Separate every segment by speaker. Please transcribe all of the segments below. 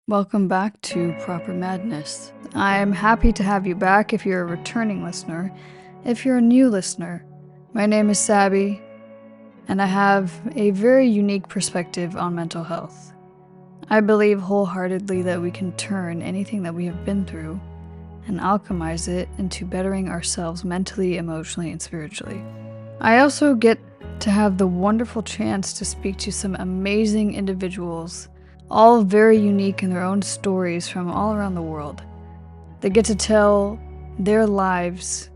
Speaker 1: Welcome back to Proper Madness. I'm happy to have you back if you're a returning listener. If you're a new listener, my name is Sabby, and I have a very unique perspective on mental health. I believe wholeheartedly that we can turn anything that we have been through and alchemize it into bettering ourselves mentally, emotionally, and spiritually. I also get to have the wonderful chance to speak to some amazing individuals, all very unique in their own stories from all around the world. They get to tell their lives,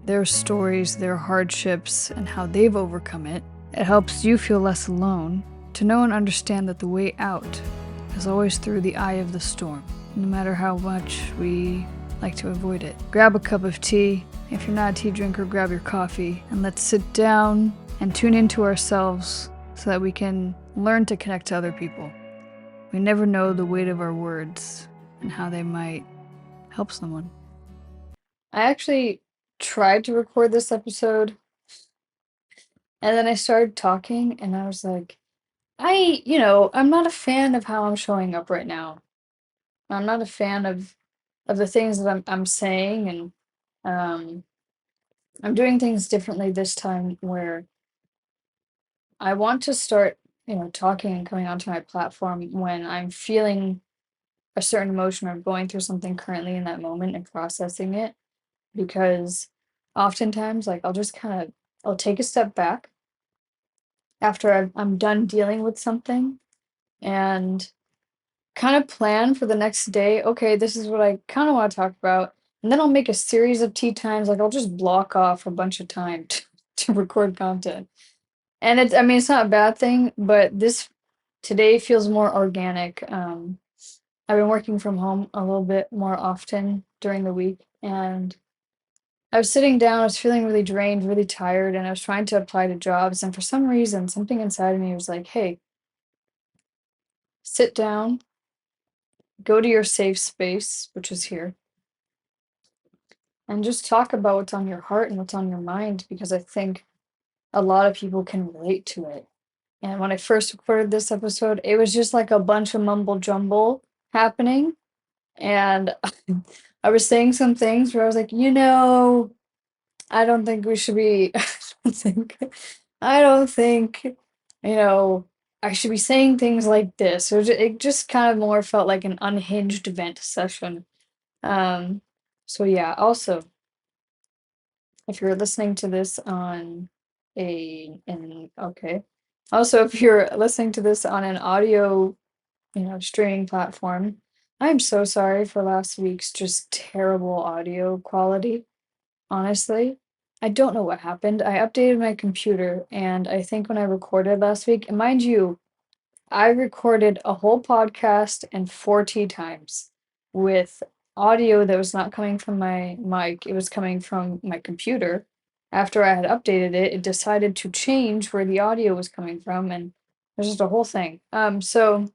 Speaker 1: their stories, their hardships, and how they've overcome it. It helps you feel less alone, to know and understand that the way out is always through the eye of the storm, no matter how much we like to avoid it. Grab a cup of tea. If you're not a tea drinker, grab your coffee, and let's sit down and tune into ourselves so that we can learn to connect to other people. We never know the weight of our words and how they might help someone. I actually tried to record this episode, and then I started talking, and I was like, I'm not a fan of how I'm showing up right now. I'm not a fan of the things that I'm saying, and um, I'm doing things differently this time where I want to start, talking and coming onto my platform when I'm feeling a certain emotion or going through something currently in that moment and processing it. Because oftentimes, like, I'll take a step back after I'm done dealing with something and kind of plan for the next day. Okay, this is what I kind of want to talk about. And then I'll make a series of tea times. Like, I'll just block off a bunch of time to record content. And it's not a bad thing, but this today feels more organic. I've been working from home a little bit more often during the week, and I was sitting down, I was feeling really drained, really tired, and I was trying to apply to jobs. And for some reason, something inside of me was like, hey, sit down, go to your safe space, which is here, and just talk about what's on your heart and what's on your mind, because I think a lot of people can relate to it. And when I first recorded this episode, it was just like a bunch of mumble jumble happening. And I was saying some things where I was like, I don't think we should be, I don't think, you know, I should be saying things like this. It just kind of more felt like an unhinged vent session. Um, so yeah, also, if you're listening to this on okay. Also, if you're listening to this on an audio, streaming platform, I'm so sorry for last week's just terrible audio quality. Honestly, I don't know what happened. I updated my computer, and I think when I recorded last week, and mind you, I recorded a whole podcast and 40 times with audio that was not coming from my mic, it was coming from my computer. After I had updated it, it decided to change where the audio was coming from, and there's just a whole thing. So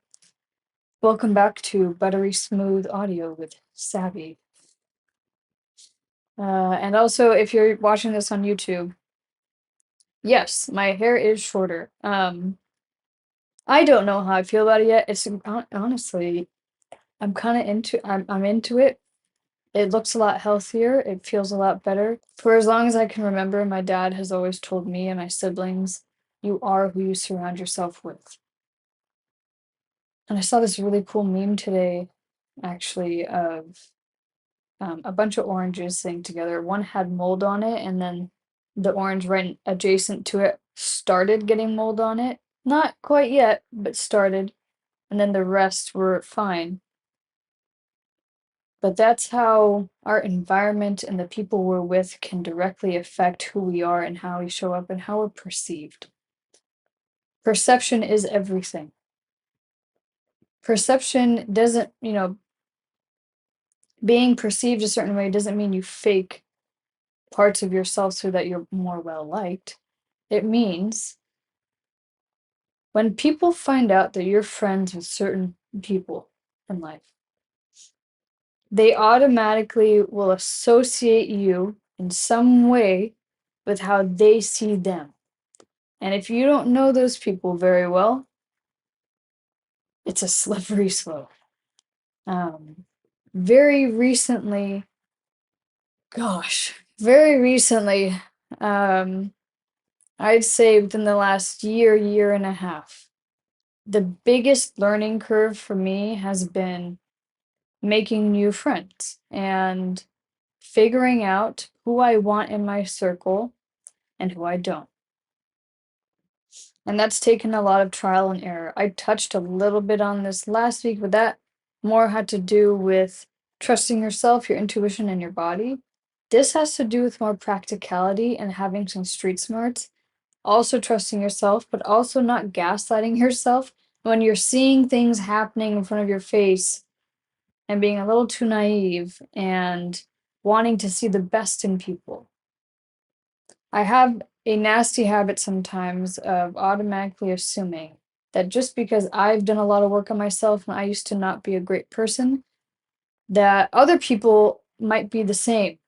Speaker 1: welcome back to Buttery Smooth Audio with Savvy. And also, if you're watching this on YouTube, yes, my hair is shorter. I don't know how I feel about it yet. Honestly, I'm into it. It looks a lot healthier. It feels a lot better. For as long as I can remember, my dad has always told me and my siblings, you are who you surround yourself with. And I saw this really cool meme today, actually, of a bunch of oranges sitting together. One had mold on it, and then the orange right adjacent to it started getting mold on it. Not quite yet, but started. And then the rest were fine. But that's how our environment and the people we're with can directly affect who we are and how we show up and how we're perceived. Perception is everything. Perception doesn't, being perceived a certain way doesn't mean you fake parts of yourself so that you're more well liked. It means when people find out that you're friends with certain people in life, they automatically will associate you in some way with how they see them. And if you don't know those people very well, it's a slippery slope. Um, very recently, very recently, um, I'd say within the last year and a half, the biggest learning curve for me has been making new friends and figuring out who I want in my circle and who I don't. And that's taken a lot of trial and error. I touched a little bit on this last week, but that more had to do with trusting yourself, your intuition, and your body. This has to do with more practicality and having some street smarts. Also trusting yourself, but also not gaslighting yourself when you're seeing things happening in front of your face and being a little too naive and wanting to see the best in people. I have a nasty habit sometimes of automatically assuming that just because I've done a lot of work on myself and I used to not be a great person, that other people might be the same.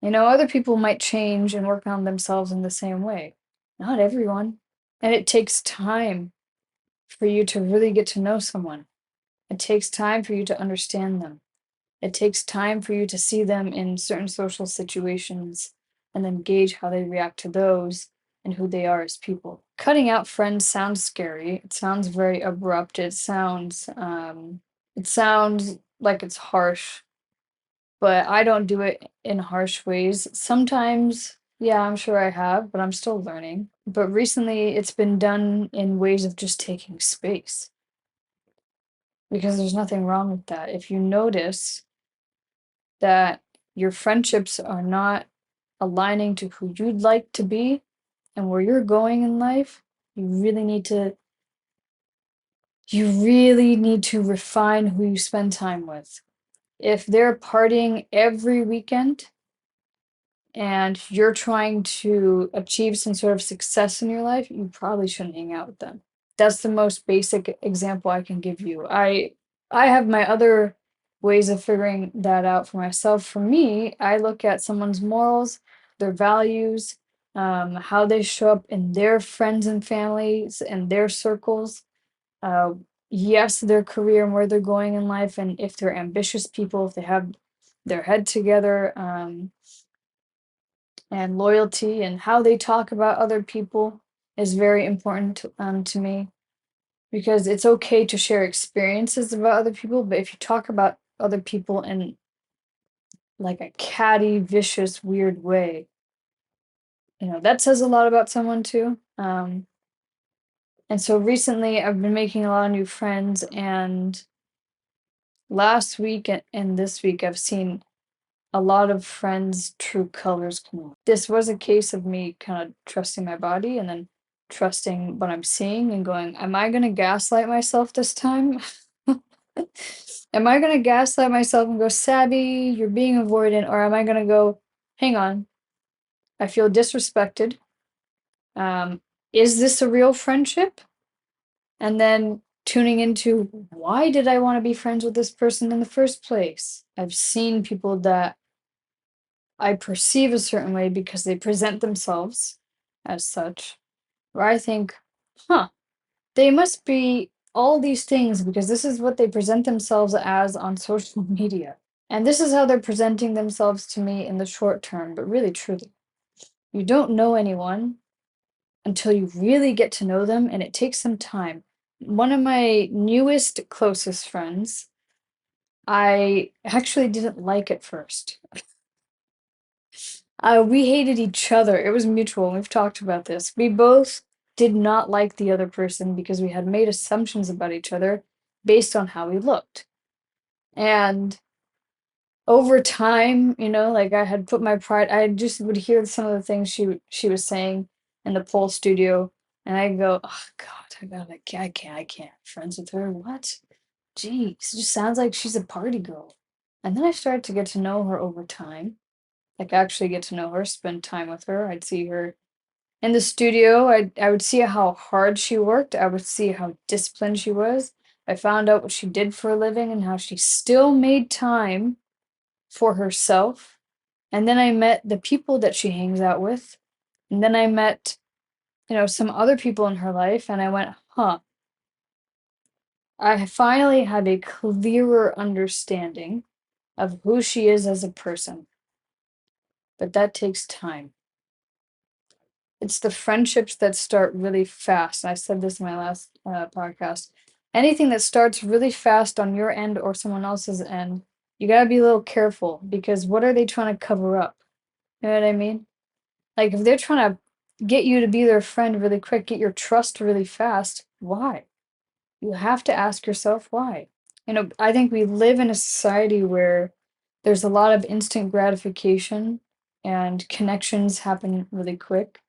Speaker 1: You know, other people might change and work on themselves in the same way. Not everyone. And it takes time for you to really get to know someone. It takes time for you to understand them. It takes time for you to see them in certain social situations and then gauge how they react to those and who they are as people. Cutting out friends sounds scary. It sounds very abrupt. It sounds like it's harsh, but I don't do it in harsh ways. Sometimes, yeah, I'm sure I have, but I'm still learning. But recently it's been done in ways of just taking space because there's nothing wrong with that. If you notice that your friendships are not aligning to who you'd like to be and where you're going in life, you really need to refine who you spend time with. If they're partying every weekend and you're trying to achieve some sort of success in your life, you probably shouldn't hang out with them. That's the most basic example I can give you. I have my other ways of figuring that out for myself. For me, I look at someone's morals, their values, how they show up in their friends and families and their circles. Uh, yes, their career and where they're going in life, and if they're ambitious people, if they have their head together, and loyalty and how they talk about other people is very important to me because it's okay to share experiences about other people, but if you talk about other people in like a catty, vicious, weird way, that says a lot about someone too. And so recently I've been making a lot of new friends, and last week and this week I've seen a lot of friends' true colors come out. This was a case of me kind of trusting my body and then trusting what I'm seeing and going, am I going to gaslight myself this time? Am I going to gaslight myself and go, Sabby, you're being avoidant? Or am I going to go, hang on, I feel disrespected. Um, is this a real friendship? And then tuning into, why did I want to be friends with this person in the first place? I've seen people that I perceive a certain way because they present themselves as such, where I think, huh, they must be all these things because this is what they present themselves as on social media. And this is how they're presenting themselves to me in the short term, but really, truly. You don't know anyone until you really get to know them, and it takes some time. One of my newest, closest friends, I actually didn't like at first. We hated each other. It was mutual. We've talked about this. We both did not like the other person because we had made assumptions about each other based on how we looked. And over time, like I had put my pride, I just would hear some of the things she was saying in the pole studio, and I go, oh God, I can't friends with her. What? Jeez, it just sounds like she's a party girl. And then I started to get to know her over time, like actually get to know her, spend time with her. I'd see her in the studio. I would see how hard she worked. I would see how disciplined she was. I found out what she did for a living and how she still made time for herself. And then I met the people that she hangs out with. And then I met, some other people in her life, and I went, huh, I finally have a clearer understanding of who she is as a person, but that takes time. It's the friendships that start really fast. I said this in my last podcast. Anything that starts really fast on your end or someone else's end, you gotta be a little careful because what are they trying to cover up? You know what I mean? Like if they're trying to get you to be their friend really quick, get your trust really fast, why? You have to ask yourself why. I think we live in a society where there's a lot of instant gratification and connections happen really quick,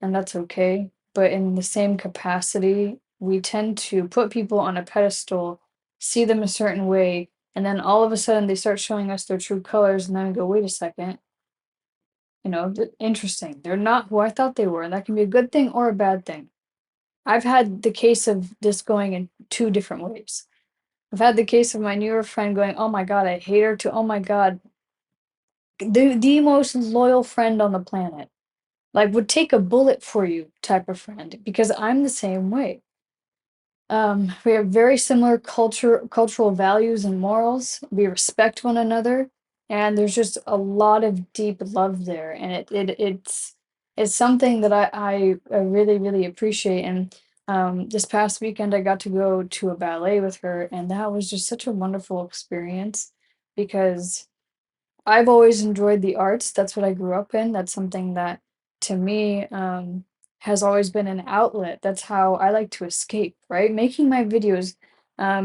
Speaker 1: and that's okay. But in the same capacity, we tend to put people on a pedestal, see them a certain way, and then all of a sudden they start showing us their true colors, and then we go, wait a second, interesting. They're not who I thought they were, and that can be a good thing or a bad thing. I've had the case of this going in two different ways. I've had the case of my newer friend going, "Oh my god, I hate her," to, "Oh my god, the most loyal friend on the planet." Like would take a bullet for you type of friend because I'm the same way. We have very similar cultural values and morals. We respect one another, and there's just a lot of deep love there, and it's something that I really really appreciate. And this past weekend, I got to go to a ballet with her, and that was just such a wonderful experience because I've always enjoyed the arts. That's what I grew up in. That's something that, to me, has always been an outlet. That's how I like to escape, right? Making my videos,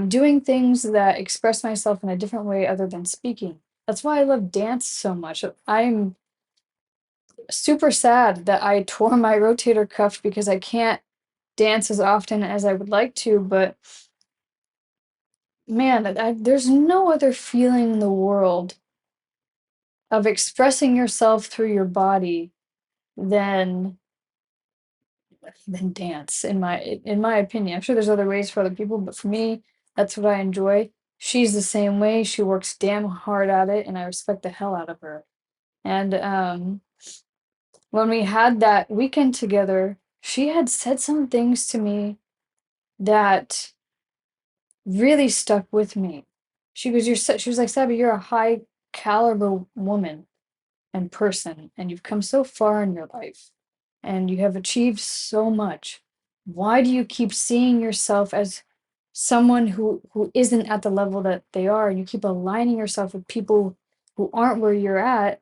Speaker 1: doing things that express myself in a different way other than speaking. That's why I love dance so much. I'm super sad that I tore my rotator cuff because I can't dance as often as I would like to, but man, there's no other feeling in the world of expressing yourself through your body than dance in my opinion. I'm sure there's other ways for other people, but for me, that's what I enjoy. She's the same way. She works damn hard at it, and I respect the hell out of her. And when we had that weekend together, she had said some things to me that really stuck with me. She goes, she was like, Sabby, you're a high caliber woman and person, and you've come so far in your life, and you have achieved so much. Why do you keep seeing yourself as someone who isn't at the level that they are, and you keep aligning yourself with people who aren't where you're at?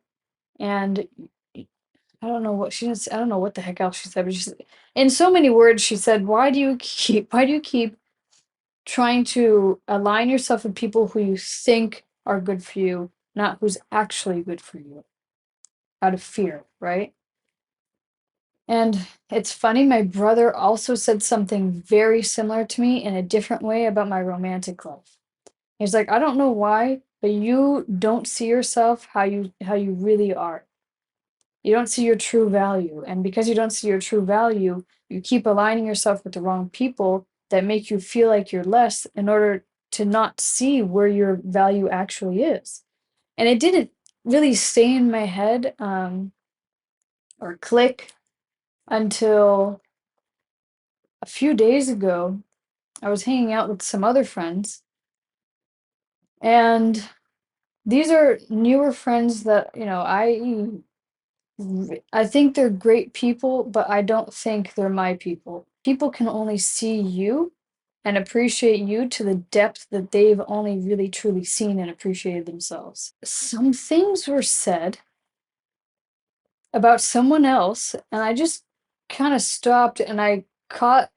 Speaker 1: And I don't know what she just, I don't know what the heck else she said, but she's in so many words she said, why do you keep trying to align yourself with people who you think are good for you, not who's actually good for you, out of fear, right? And it's funny, my brother also said something very similar to me in a different way about my romantic life. He's like, I don't know why, but you don't see yourself how you really are. You don't see your true value. And because you don't see your true value, you keep aligning yourself with the wrong people that make you feel like you're less in order to not see where your value actually is. And it didn't really stay in my head or click until a few days ago. I was hanging out with some other friends, and these are newer friends that, I think they're great people, but I don't think they're my people. People can only see you and appreciate you to the depth that they've only really truly seen and appreciated themselves. Some things were said about someone else, and I just kind of stopped and I caught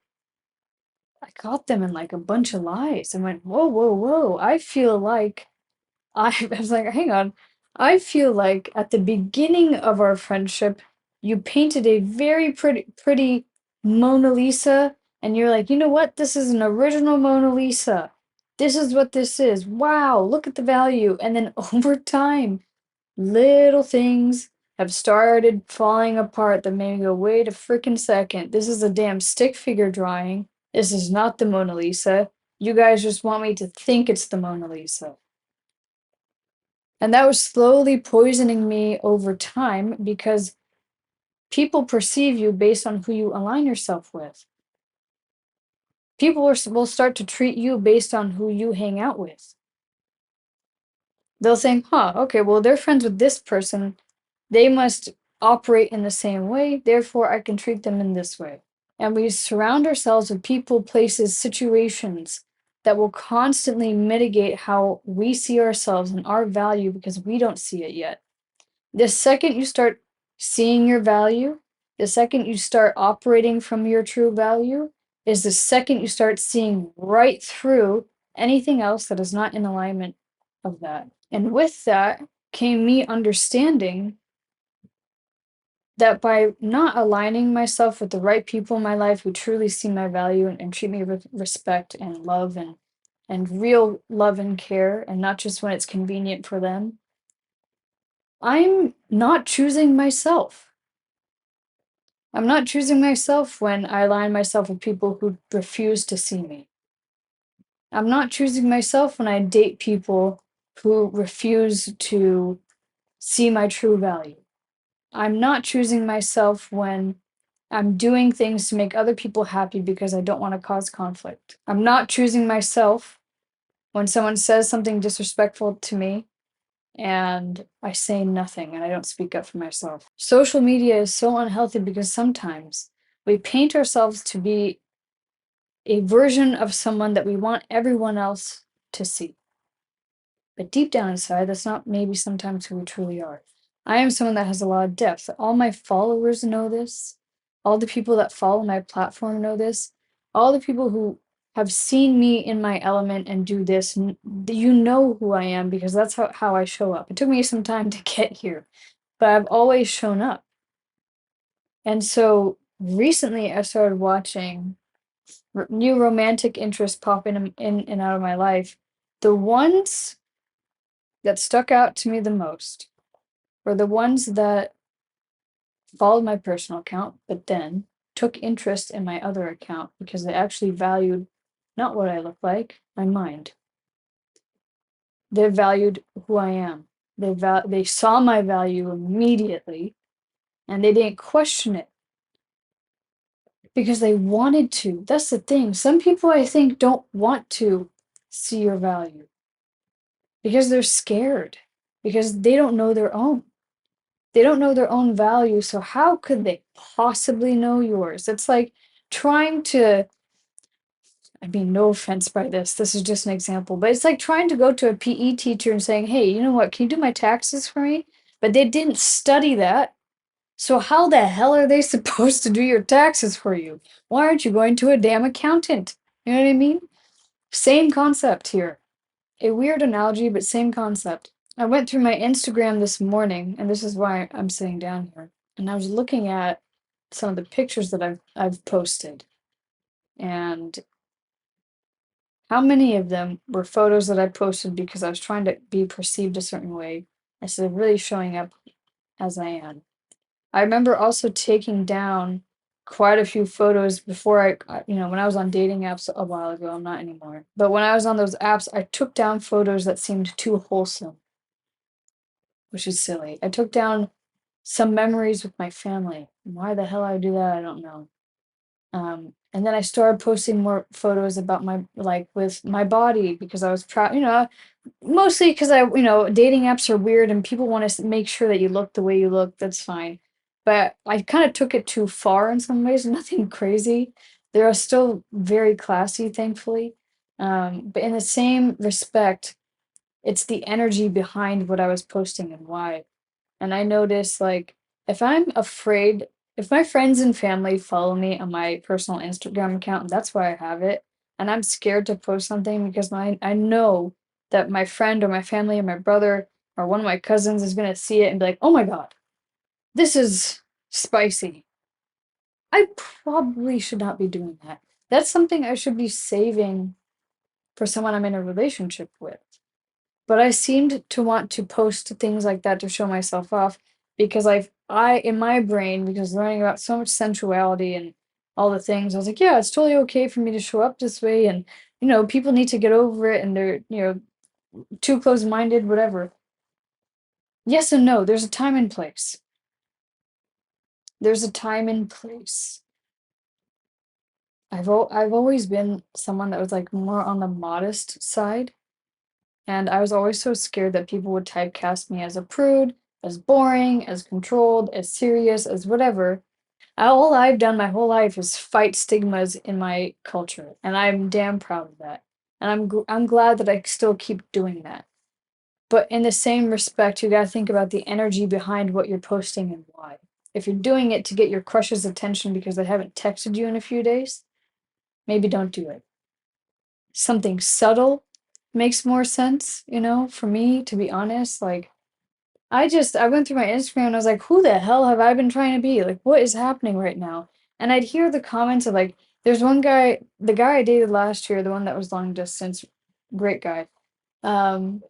Speaker 1: them in like a bunch of lies and went, whoa, whoa, whoa. I feel like I was like, hang on. I feel like at the beginning of our friendship, you painted a very pretty Mona Lisa, and you're like, you know what? This is an original Mona Lisa. This is what this is. Wow, look at the value. And then over time, little things have started falling apart that made me go, wait a freaking second. This is a damn stick figure drawing. This is not the Mona Lisa. You guys just want me to think it's the Mona Lisa. And that was slowly poisoning me over time because people perceive you based on who you align yourself with. will start to treat you based on who you hang out with. They'll think, huh, okay, well, they're friends with this person. They must operate in the same way, therefore I can treat them in this way. And we surround ourselves with people, places, situations that will constantly mitigate how we see ourselves and our value because we don't see it yet. The second you start seeing your value, the second you start operating from your true value, is the second you start seeing right through anything else that is not in alignment of that. And with that came me understanding that by not aligning myself with the right people in my life who truly see my value and treat me with respect and love and real love and care, and not just when it's convenient for them, I'm not choosing myself. I'm not choosing myself when I align myself with people who refuse to see me. I'm not choosing myself when I date people who refuse to see my true value. I'm not choosing myself when I'm doing things to make other people happy because I don't want to cause conflict. I'm not choosing myself when someone says something disrespectful to me and I say nothing and I don't speak up for myself. Social media is so unhealthy because sometimes we paint ourselves to be a version of someone that we want everyone else to see. But deep down inside, that's not maybe sometimes who we truly are. I am someone that has a lot of depth. All my followers know this. All the people that follow my platform know this. All the people who have seen me in my element and do this, you know who I am because that's how I show up. It took me some time to get here, but I've always shown up. And so recently I started watching new romantic interests pop in and out of my life. The ones that stuck out to me the most were the ones that followed my personal account, but then took interest in my other account because they actually valued not what I look like, my mind. They valued who I am. They saw my value immediately and they didn't question it because they wanted to. That's the thing. Some people I think don't want to see your value because they're scared, because they don't know their own. They don't know their own value, so how could they possibly know yours? It's like trying to, I mean, no offense by this is just an example, but it's like trying to go to a PE teacher and saying, hey, you know what, can you do my taxes for me? But they didn't study that. So how the hell are they supposed to do your taxes for you? Why aren't you going to a damn accountant? You know what I mean? Same concept here. A weird analogy, but same concept. I went through my Instagram this morning, and this is why I'm sitting down here. And I was looking at some of the pictures that I've posted, and how many of them were photos that I posted because I was trying to be perceived a certain way instead of really showing up as I am. I remember also taking down quite a few photos before when I was on dating apps a while ago. I'm not anymore. But when I was on those apps, I took down photos that seemed too wholesome, which is silly. I took down some memories with my family. Why the hell I do that, I don't know. And then I started posting more photos about my with my body because I was proud, mostly because dating apps are weird and people want to make sure that you look the way you look. That's fine. But I kind of took it too far in some ways, nothing crazy. They are still very classy, thankfully. But in the same respect, it's the energy behind what I was posting and why. And I notice like if I'm afraid, if my friends and family follow me on my personal Instagram account, and that's why I have it, and I'm scared to post something because I know that my friend or my family or my brother or one of my cousins is gonna see it and be like, oh my God, this is spicy. I probably should not be doing that. That's something I should be saving for someone I'm in a relationship with. But I seemed to want to post things like that to show myself off because I in my brain, because learning about so much sensuality and all the things, I was like, yeah, it's totally okay for me to show up this way, and people need to get over it, and they're too close-minded, whatever. Yes and no. There's a time and place. There's a time and place. I've always been someone that was, like, more on the modest side, and I was always so scared that people would typecast me as a prude, as boring, as controlled, as serious, as whatever. All I've done my whole life is fight stigmas in my culture, and I'm damn proud of that. And I'm glad that I still keep doing that. But in the same respect, you gotta think about the energy behind what you're posting and why. If you're doing it to get your crush's attention because they haven't texted you in a few days, maybe don't do it. Something subtle makes more sense, for me, to be honest. Like, I went through my Instagram and I was like, who the hell have I been trying to be? Like, what is happening right now? And I'd hear the comments of like, there's one guy, the guy I dated last year, the one that was long distance, great guy. Um,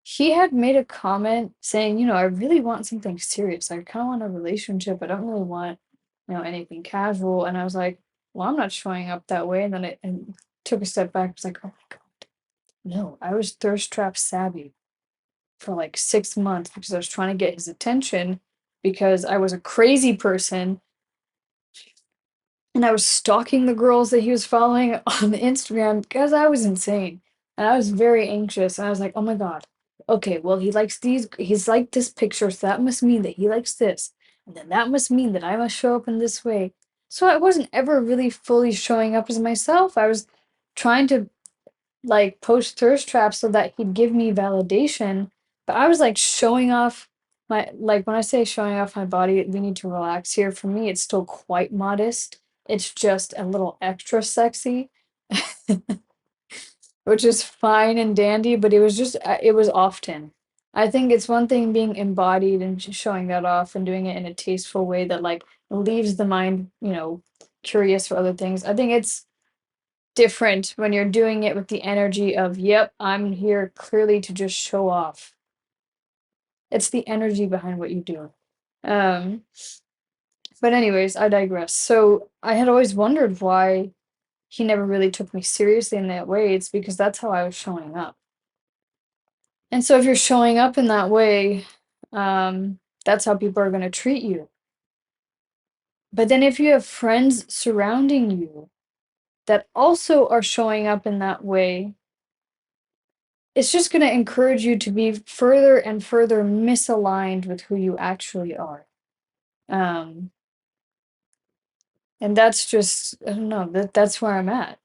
Speaker 1: he had made a comment saying, I really want something serious. I kind of want a relationship. I don't really want, anything casual. And I was like, well, I'm not showing up that way. And then it and took a step back. I was like, oh my God, no, I was thirst trap savvy for like 6 months because I was trying to get his attention because I was a crazy person and I was stalking the girls that he was following on Instagram because I was insane. And I was very anxious. And I was like, oh my God, okay, well, he's like this picture. So that must mean that he likes this. And then that must mean that I must show up in this way. So I wasn't ever really fully showing up as myself. I was trying to like post thirst traps so that he'd give me validation. But I was like showing off like when I say showing off my body, we need to relax here. For me, it's still quite modest. It's just a little extra sexy, which is fine and dandy, but it was often. I think it's one thing being embodied and showing that off and doing it in a tasteful way that like leaves the mind, curious for other things. I think it's different when you're doing it with the energy of, yep, I'm here clearly to just show off. It's the energy behind what you do. Um, but anyways, I digress. So I had always wondered why he never really took me seriously in that way. It's because that's how I was showing up. And so if you're showing up in that way, that's how people are going to treat you. But then if you have friends surrounding you that also are showing up in that way, it's just going to encourage you to be further and further misaligned with who you actually are. Um, and that's just, I don't know, that's where I'm at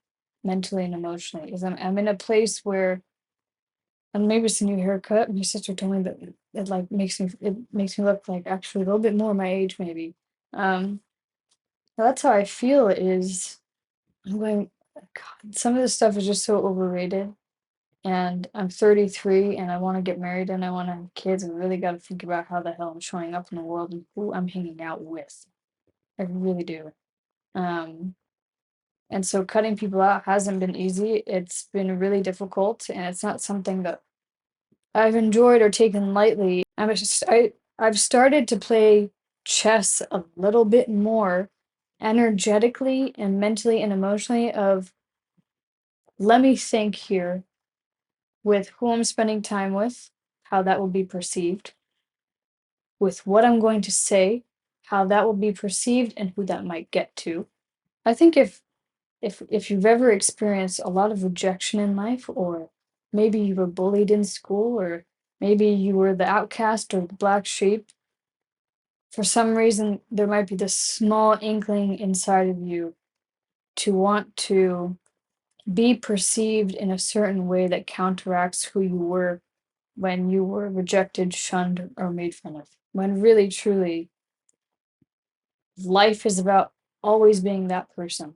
Speaker 1: mentally and emotionally. Is I'm in a place where, and maybe it's a new haircut. My sister told me that it like makes me look like actually a little bit more my age, maybe. Um, that's how I feel is I'm going, God, some of this stuff is just so overrated. And I'm 33 and I want to get married and I want to have kids. I really got to think about how the hell I'm showing up in the world and who I'm hanging out with. I really do. Um, and so cutting people out hasn't been easy. It's been really difficult and it's not something that I've enjoyed or taken lightly. I've started to play chess a little bit more energetically and mentally and emotionally of let me think here with who I'm spending time with, how that will be perceived, with what I'm going to say, how that will be perceived, and who that might get to. I think if you've ever experienced a lot of rejection in life, or maybe you were bullied in school, or maybe you were the outcast or the black sheep, for some reason there might be this small inkling inside of you to want to be perceived in a certain way that counteracts who you were when you were rejected, shunned, or made fun of. When really, truly, life is about always being that person.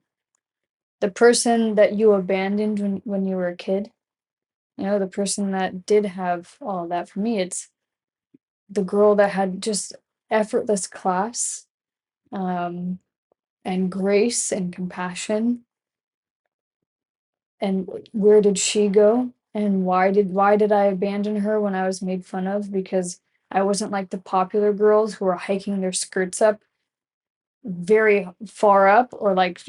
Speaker 1: The person that you abandoned when you were a kid, the person that did have all of that. For me, it's the girl that had just effortless class, um, and grace and compassion. And where did she go? And why did I abandon her when I was made fun of? Because I wasn't like the popular girls who were hiking their skirts up very far up or like,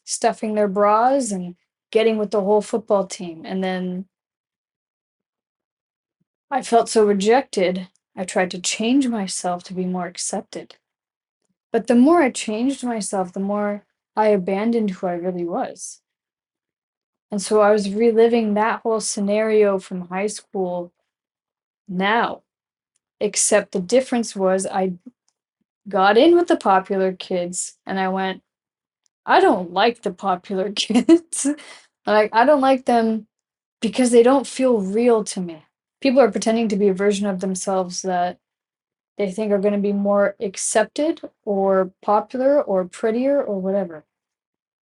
Speaker 1: stuffing their bras and getting with the whole football team. And then I felt so rejected. I tried to change myself to be more accepted. But the more I changed myself, the more I abandoned who I really was. And so I was reliving that whole scenario from high school now, except the difference was I got in with the popular kids and I went, I don't like the popular kids. Like, I don't like them because they don't feel real to me. People are pretending to be a version of themselves that they think are going to be more accepted or popular or prettier or whatever.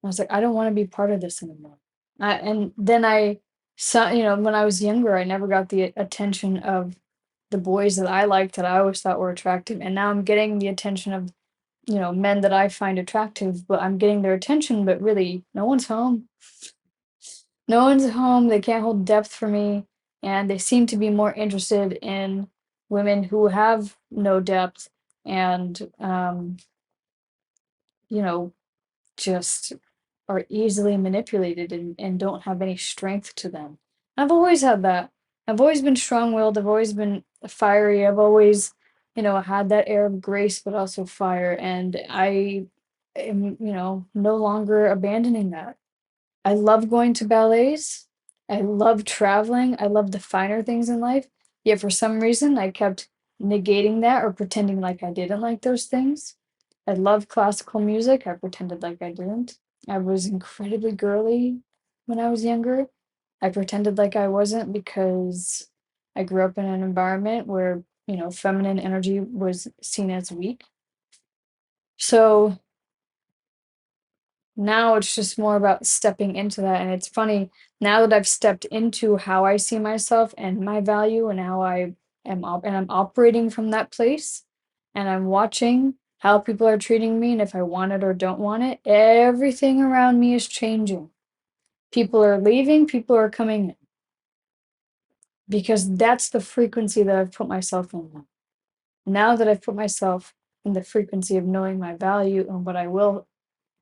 Speaker 1: I was like, I don't want to be part of this anymore. And then when I was younger, I never got the attention of the boys that I liked that I always thought were attractive. And now I'm getting the attention of, men that I find attractive, but I'm getting their attention, but really, no one's home. No one's home. They can't hold depth for me. And they seem to be more interested in women who have no depth and, you know, just are easily manipulated and don't have any strength to them. I've always had that. I've always been strong-willed. I've always been fiery. I've always, had that air of grace, but also fire. And I am, no longer abandoning that. I love going to ballets. I love traveling. I love the finer things in life. Yet for some reason, I kept negating that or pretending like I didn't like those things. I love classical music. I pretended like I didn't. I was incredibly girly when I was younger. I pretended like I wasn't because I grew up in an environment where, feminine energy was seen as weak. So now it's just more about stepping into that. And it's funny, now that I've stepped into how I see myself and my value and how I'm operating from that place, and I'm watching how people are treating me and if I want it or don't want it, everything around me is changing. People are leaving, people are coming in. Because that's the frequency that I've put myself in now. Now that I've put myself in the frequency of knowing my value and what I will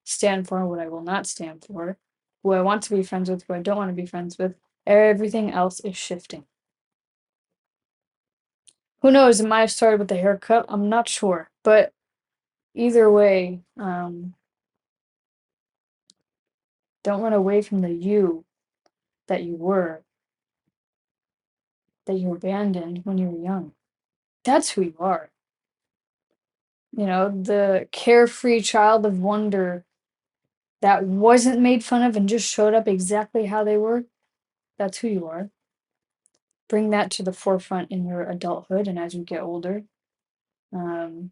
Speaker 1: stand for and what I will not stand for, who I want to be friends with, who I don't want to be friends with, everything else is shifting. Who knows? It might have started with the haircut. I'm not sure. But either way, don't run away from the you that you were, that you abandoned when you were young. That's who you are. The carefree child of wonder that wasn't made fun of and just showed up exactly how they were. That's who you are. Bring that to the forefront in your adulthood and as you get older. And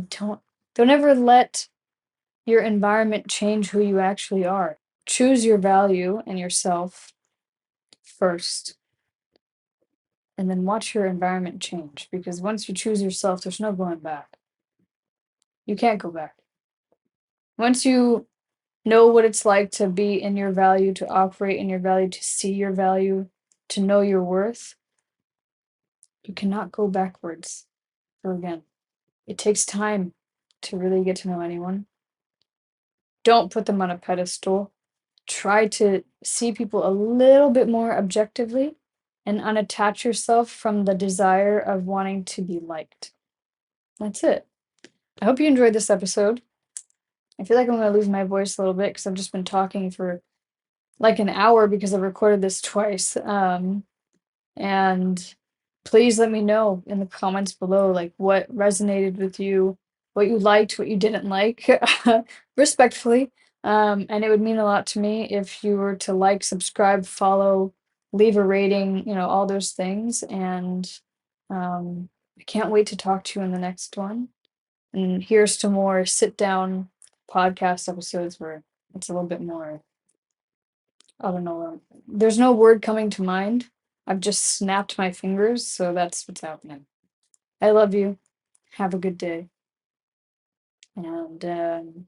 Speaker 1: don't ever let your environment change who you actually are. Choose your value and yourself first, and then watch your environment change, because once you choose yourself, there's no going back. You can't go back. Once you know what it's like to be in your value, to operate in your value, to see your value, to know your worth, you cannot go backwards or again. It takes time to really get to know anyone. Don't put them on a pedestal. Try to see people a little bit more objectively and unattach yourself from the desire of wanting to be liked. That's it. I hope you enjoyed this episode. I feel like I'm going to lose my voice a little bit because I've just been talking for like an hour because I've recorded this twice. And please let me know in the comments below, like what resonated with you, what you liked, what you didn't like, respectfully. And it would mean a lot to me if you were to like, subscribe, follow, leave a rating, all those things. And I can't wait to talk to you in the next one. And here's to more sit down podcast episodes where it's a little bit more, I don't know. There's no word coming to mind. I've just snapped my fingers, so that's what's happening. I love you. Have a good day. And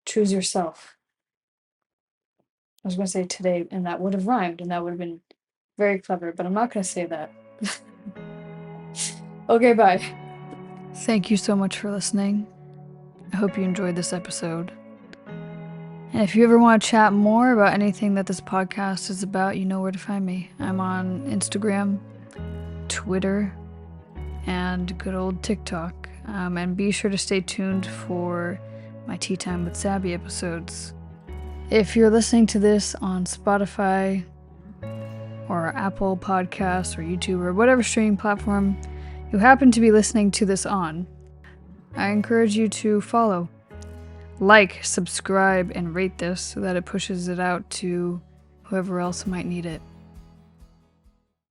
Speaker 1: choose yourself. I was going to say today, and that would have rhymed, and that would have been very clever, but I'm not going to say that. Okay, bye. Thank you so much for listening. I hope you enjoyed this episode. And if you ever want to chat more about anything that this podcast is about, you know where to find me. I'm on Instagram, Twitter, and good old TikTok. And be sure to stay tuned for my Tea Time with Sabby episodes. If you're listening to this on Spotify or Apple Podcasts or YouTube or whatever streaming platform you happen to be listening to this on, I encourage you to follow, like, subscribe, and rate this so that it pushes it out to whoever else might need it.